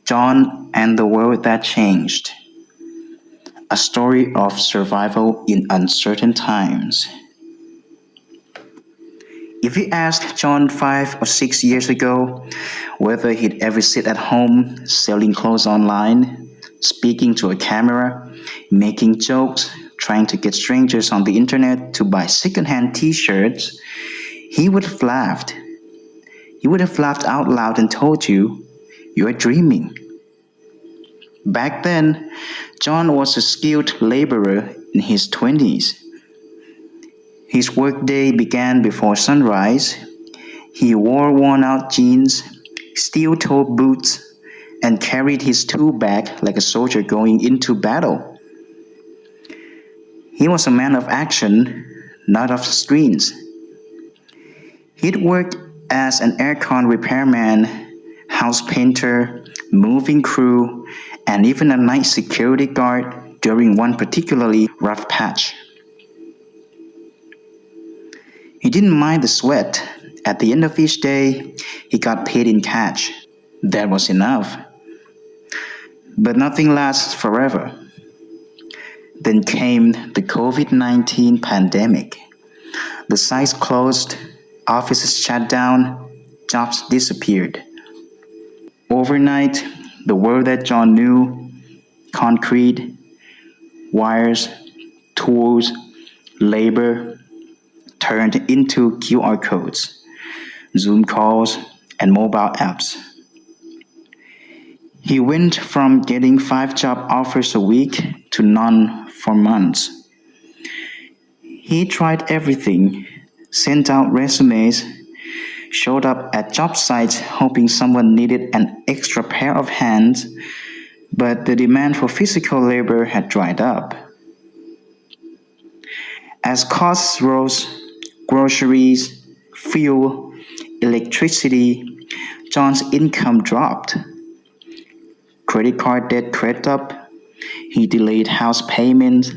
John and the World That Changed. A story of survival in uncertain times. If you asked John 5 or 6 years ago whether he'd ever sit at home selling clothes online, speaking to a camera, making jokes, trying to get strangers on the internet to buy secondhand t-shirts, he would have laughed. He would have laughed out loud and told you, "You're dreaming." Back then, John was a skilled laborer in his 20s. His workday began before sunrise. He wore worn-out jeans, steel-toed boots, and carried his tool bag like a soldier going into battle. He was a man of action, not of screens. He'd worked as an aircon repairman, house painter, moving crew, and even a night security guard during one particularly rough patch. He didn't mind the sweat. At the end of each day, he got paid in cash. That was enough. But nothing lasts forever. Then came the COVID-19 pandemic. The sites closed, offices shut down, jobs disappeared. Overnight, the world that John knew, concrete, wires, tools, labor, turned into QR codes, Zoom calls, and mobile apps. He went from getting 5 job offers a week to none for months. He tried everything, sent out resumes, showed up at job sites hoping someone needed an extra pair of hands, but the demand for physical labor had dried up. As costs rose, groceries, fuel, electricity, John's income dropped. Credit card debt crept up. He delayed house payments.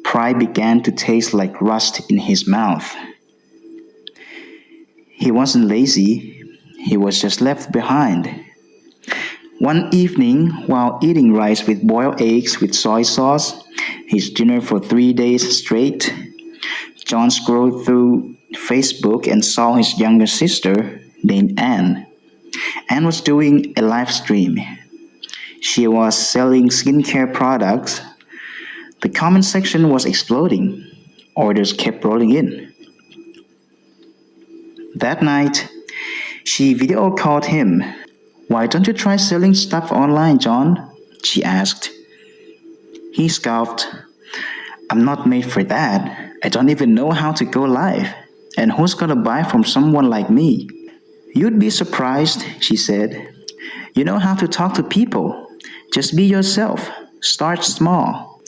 Pride began to taste like rust in his mouth. He wasn't lazy. He was just left behind. One evening, while eating rice with boiled eggs with soy sauce, his dinner for 3 days straight, John scrolled through Facebook and saw his younger sister, named Anne. Anne was doing a live stream. She was selling skincare products. The comment section was exploding. Orders kept rolling in. That night, she video called him. "Why don't you try selling stuff online, John?" she asked. He scoffed. "I'm not made for that. I don't even know how to go live. And who's gonna buy from someone like me?" "You'd be surprised," she said. "You know how to talk to people. Just be yourself. Start small."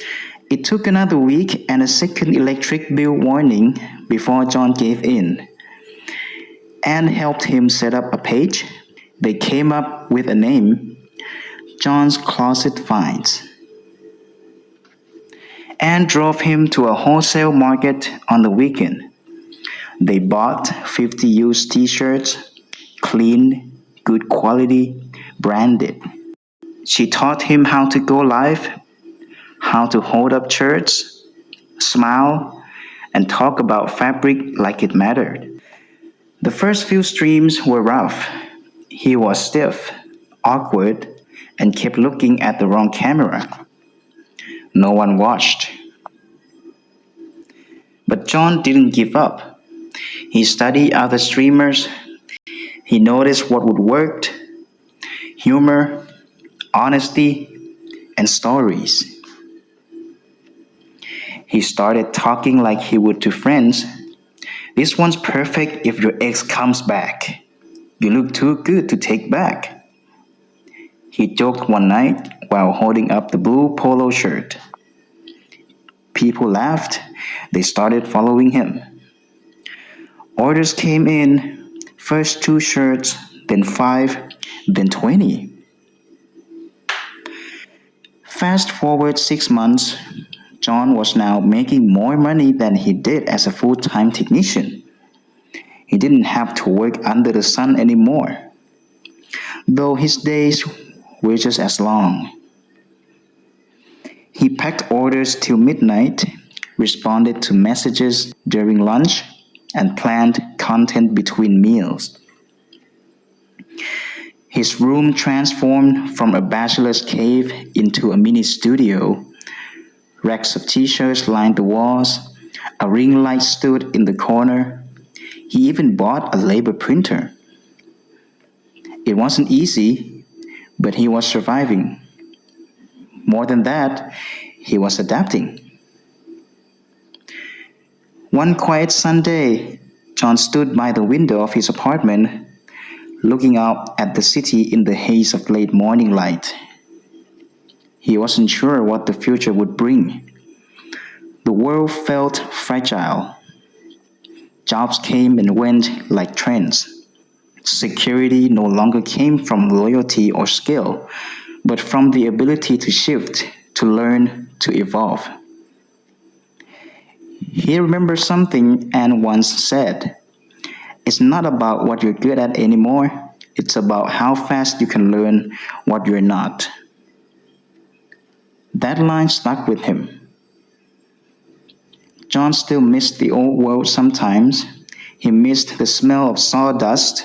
It took another week and a second electric bill warning before John gave in. Anne helped him set up a page. They came up with a name, John's Closet Finds. Anne drove him to a wholesale market on the weekend. They bought 50 used t-shirts, clean, good quality, branded. She taught him how to go live, how to hold up shirts, smile, and talk about fabric like it mattered. The first few streams were rough. He was stiff, awkward, and kept looking at the wrong camera. No one watched. But John didn't give up. He studied other streamers. He noticed what would work: humor, honesty, and stories. He started talking like he would to friends. "This one's perfect if your ex comes back. You look too good to take back." He joked one night while holding up the blue polo shirt. People laughed. They started following him. Orders came in, first 2 shirts, then 5, then 20. Fast forward 6 months, John was now making more money than he did as a full-time technician. He didn't have to work under the sun anymore. Though his days wages as long. He packed orders till midnight, responded to messages during lunch, and planned content between meals. His room transformed from a bachelor's cave into a mini studio. Racks of t-shirts lined the walls. A ring light stood in the corner. He even bought a labor printer. It wasn't easy, but he was surviving. More than that, he was adapting. One quiet Sunday, John stood by the window of his apartment, looking out at the city in the haze of late morning light. He wasn't sure what the future would bring. The world felt fragile. Jobs came and went like trends. Security no longer came from loyalty or skill, but from the ability to shift, to learn, to evolve. He remembers something Anne once said. It's not about what you're good at anymore, it's about how fast you can learn what you're not. That line stuck with him. John still missed the old world sometimes. He missed the smell of sawdust,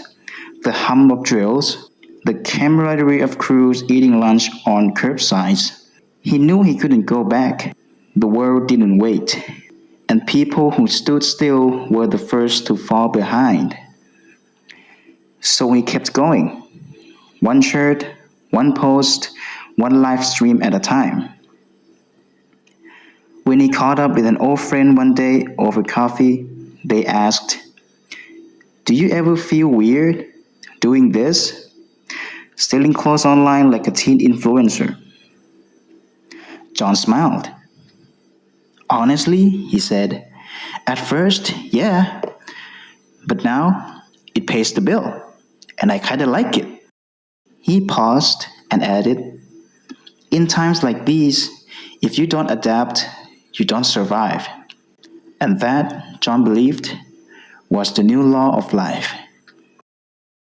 the hum of drills, the camaraderie of crews eating lunch on curbsides. He knew he couldn't go back. The world didn't wait, and people who stood still were the first to fall behind. So he kept going. One shirt, one post, one live stream at a time. When he caught up with an old friend one day over coffee, they asked, "Do you ever feel weird doing this? Selling clothes online like a teen influencer?" John smiled. "Honestly," he said, "at first, yeah. But now, it pays the bill, and I kinda like it." He paused and added, "In times like these, if you don't adapt, you don't survive." And that, John believed, was the new law of life.